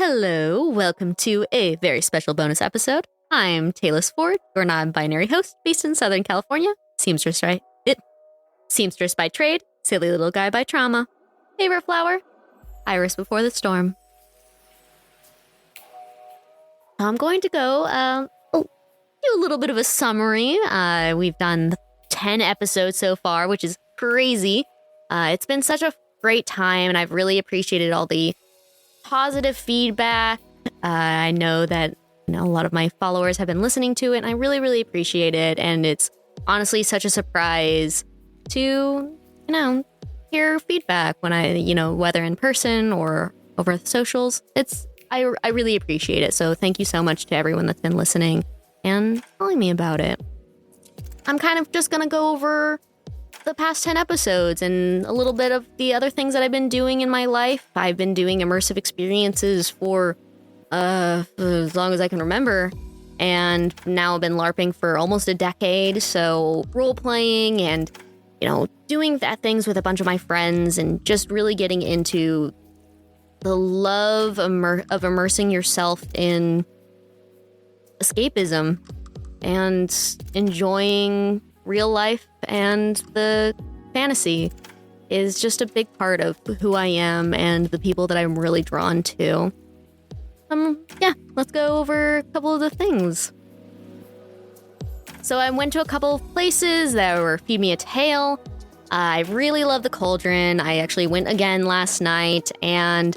Hello, welcome to a very special bonus episode. I'm Taylor Ford, your non-binary host based in Southern California. Seamstress by trade, silly little guy by trauma. Favorite flower? Iris before the storm. I'm going to go do a little bit of a summary. We've done 10 episodes so far, which is crazy. It's been such a great time, and I've really appreciated all the positive feedback. I know that a lot of my followers have been listening to it, and I really, really appreciate it. And it's honestly such a surprise to, hear feedback when whether in person or over the socials. I really appreciate it. So thank you so much to everyone that's been listening and telling me about it. I'm kind of just going to go over the past 10 episodes and a little bit of the other things that I've been doing in my life. I've been doing immersive experiences for as long as I can remember, and now I've been LARPing for almost a decade. So role-playing and, doing things with a bunch of my friends and just really getting into the love of immersing yourself in escapism and enjoying real life and the fantasy is just a big part of who I am and the people that I'm really drawn to. Let's go over a couple of the things. So I went to a couple of places that were Feed Me a Tale. I really love the Cauldron. I actually went again last night, and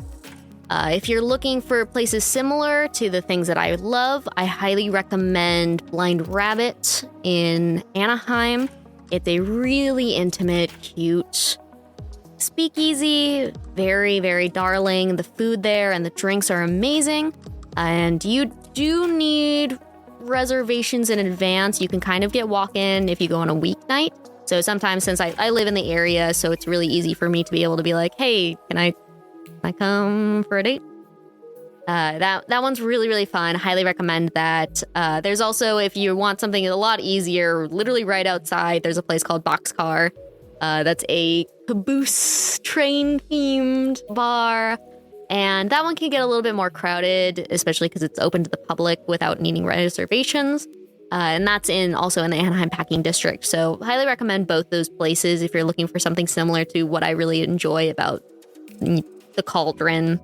if you're looking for places similar to the things that I love, I highly recommend Blind Rabbit in Anaheim. It's a really intimate, cute speakeasy, very, very darling. The food there and the drinks are amazing, and you do need reservations in advance. You can kind of get walk-in if you go on a weeknight. So sometimes, since I live in the area, so it's really easy for me to be able to be like, hey, can I come for a date? That one's really, really fun. Highly recommend that. There's also, if you want something a lot easier, literally right outside, there's a place called Boxcar. That's a caboose train themed bar. And that one can get a little bit more crowded, especially because it's open to the public without needing reservations. And that's also in the Anaheim Packing District. So highly recommend both those places if you're looking for something similar to what I really enjoy about the Cauldron.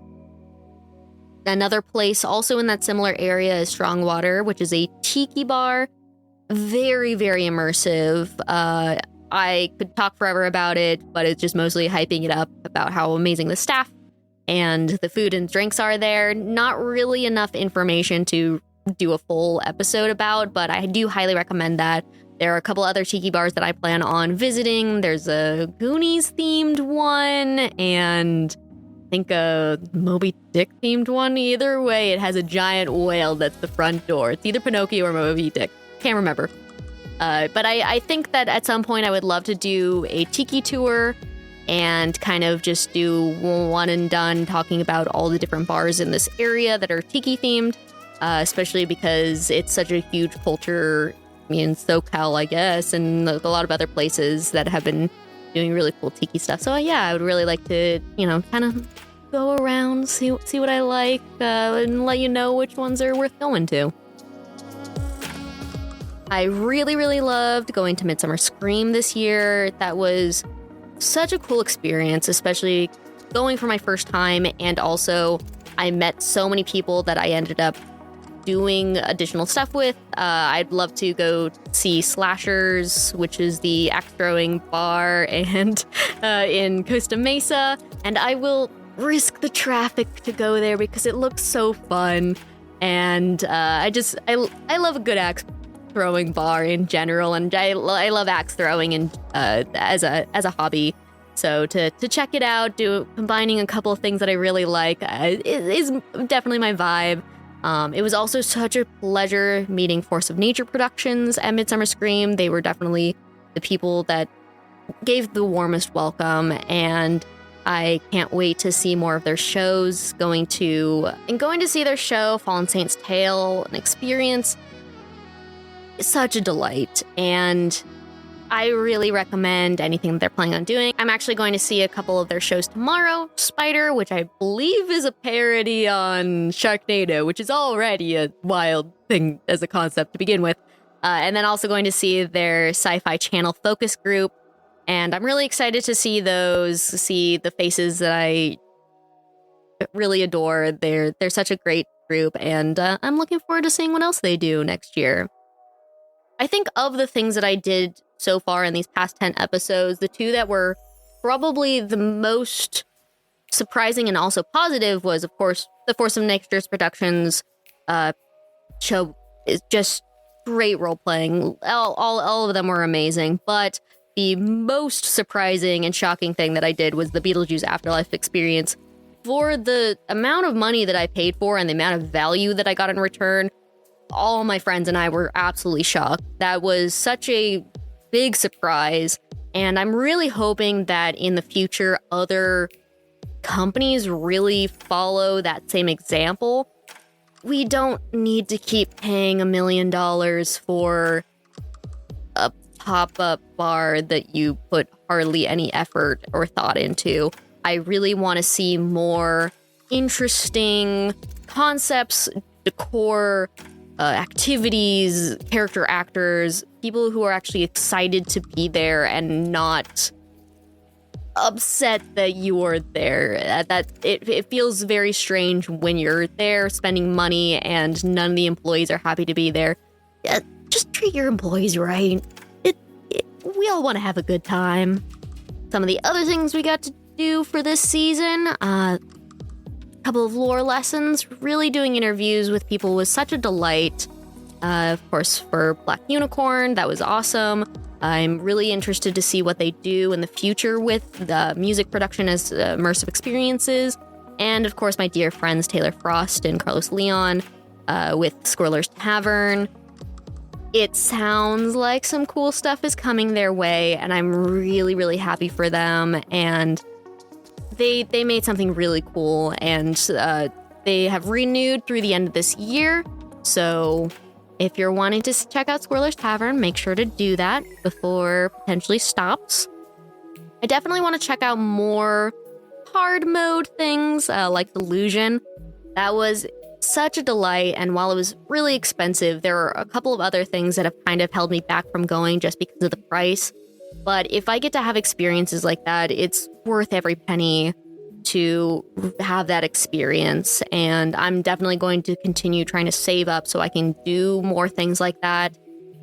Another place also in that similar area is Strong Water, which is a tiki bar. Very, very immersive. I could talk forever about it, but it's just mostly hyping it up about how amazing the staff and the food and drinks are there. Not really enough information to do a full episode about, but I do highly recommend that. There are a couple other tiki bars that I plan on visiting. There's a Goonies themed one and I think a Moby Dick themed one. Either way, it has a giant whale that's the front door. It's either Pinocchio or Moby Dick. Can't remember. But I think that at some point I would love to do a tiki tour and kind of just do one and done talking about all the different bars in this area that are tiki themed, especially because it's such a huge culture in SoCal, I guess, and a lot of other places that have been doing really cool tiki stuff. So I would really like to, kind of go around, see what I like, and let you know which ones are worth going to. I really, really loved going to Midsummer Scream this year. That was such a cool experience, especially going for my first time. And also, I met so many people that I ended up doing additional stuff with. I'd love to go see Slashers, which is the axe throwing bar and in Costa Mesa. And I will risk the traffic to go there because it looks so fun. And I love a good axe throwing bar in general, and I love axe throwing and as a hobby. So to check it out, combining a couple of things that I really like is definitely my vibe. It was also such a pleasure meeting Force of Nature Productions at Midsummer Scream. They were definitely the people that gave the warmest welcome, and I can't wait to see more of their shows. Going to see their show, Fallen Saint's Tale, an experience. Such a delight, and I really recommend anything that they're planning on doing. I'm actually going to see a couple of their shows tomorrow. Spider, which I believe is a parody on Sharknado, which is already a wild thing as a concept to begin with. And then also going to see their Sci-Fi Channel focus group. And I'm really excited to see those, see the faces that I really adore. They're such a great group, and I'm looking forward to seeing what else they do next year. I think of the things that I did so far in these past 10 episodes, the two that were probably the most surprising and also positive was, of course, the Force of Nature's Productions show is just great role-playing. All of them were amazing, but the most surprising and shocking thing that I did was the Beetlejuice Afterlife experience. For the amount of money that I paid for and the amount of value that I got in return, all my friends and I were absolutely shocked. That was such a big surprise, and I'm really hoping that in the future other companies really follow that same example. We don't need to keep paying $1 million for a pop-up bar that you put hardly any effort or thought into. I really want to see more interesting concepts, decor, activities, character actors, people who are actually excited to be there and not upset that you're there. That it feels very strange when you're there spending money and none of the employees are happy to be there. Just treat your employees right. We all want to have a good time. Some of the other things we got to do for this season, a couple of lore lessons, really doing interviews with people was such a delight. Of course, for Black Unicorn, that was awesome. I'm really interested to see what they do in the future with the music production as immersive experiences. And of course, my dear friends Taylor Frost and Carlos Leon with Squirrel's Tavern. It sounds like some cool stuff is coming their way, and I'm really, really happy for them. And they made something really cool, and they have renewed through the end of this year. So if you're wanting to check out Squirrel's Tavern, make sure to do that before potentially stops. I definitely want to check out more hard mode things like Delusion. That was such a delight, and while it was really expensive, there are a couple of other things that have kind of held me back from going just because of the price. But if I get to have experiences like that, it's worth every penny to have that experience. And I'm definitely going to continue trying to save up so I can do more things like that.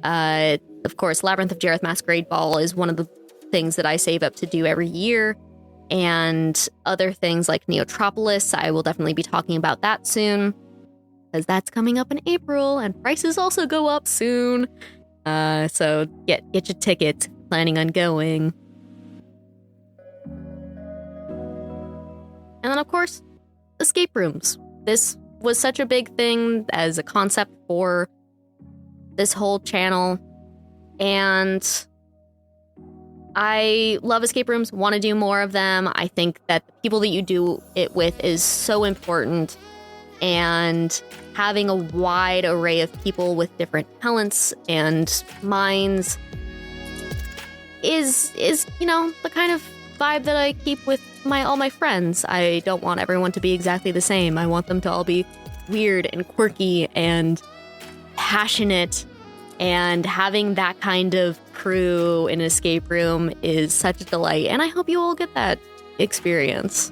Of course, Labyrinth of Jareth Masquerade Ball is one of the things that I save up to do every year. And other things like Neotropolis, I will definitely be talking about that soon, because that's coming up in April and prices also go up soon. So get your tickets, planning on going. And then, of course, escape rooms. This was such a big thing as a concept for this whole channel. And I love escape rooms, want to do more of them. I think that the people that you do it with is so important. And having a wide array of people with different talents and minds is the kind of vibe that I keep with all my friends. I don't want everyone to be exactly the same. I want them to all be weird and quirky and passionate, and having that kind of crew in an escape room is such a delight, and I hope you all get that experience.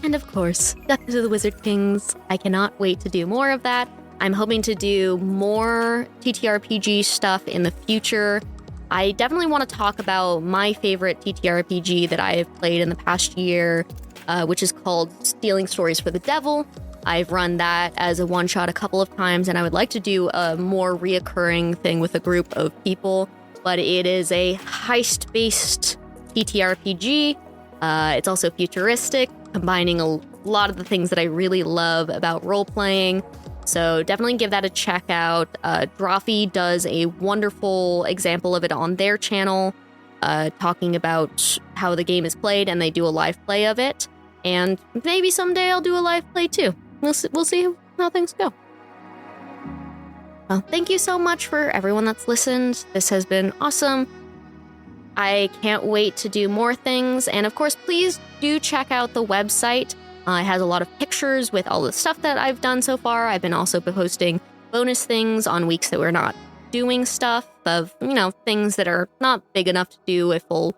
And of course, Death to the Wizard Kings. I cannot wait to do more of that. I'm hoping to do more TTRPG stuff in the future. I definitely want to talk about my favorite TTRPG that I have played in the past year, which is called Stealing Stories for the Devil. I've run that as a one-shot a couple of times, and I would like to do a more reoccurring thing with a group of people, but it is a heist-based TTRPG. It's also futuristic, combining a lot of the things that I really love about role-playing. So definitely give that a check out. Drawfee does a wonderful example of it on their channel, talking about how the game is played, and they do a live play of it. And maybe someday I'll do a live play too. We'll see how things go. Well, thank you so much for everyone that's listened. This has been awesome. I can't wait to do more things. And of course, please do check out the website. It has a lot of pictures with all the stuff that I've done so far. I've been also posting bonus things on weeks that we're not doing stuff of, things that are not big enough to do a full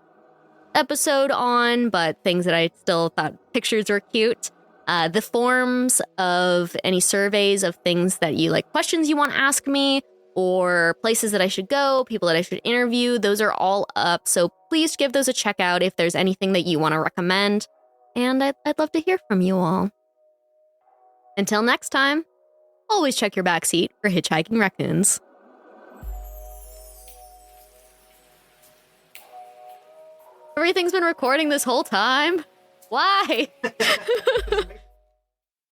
episode on, but things that I still thought pictures were cute. The forms of any surveys of things that you like, questions you want to ask me, or places that I should go, people that I should interview, those are all up. So please give those a check out if there's anything that you want to recommend. And I'd love to hear from you all. Until next time, always check your backseat for hitchhiking raccoons. Everything's been recording this whole time. Why?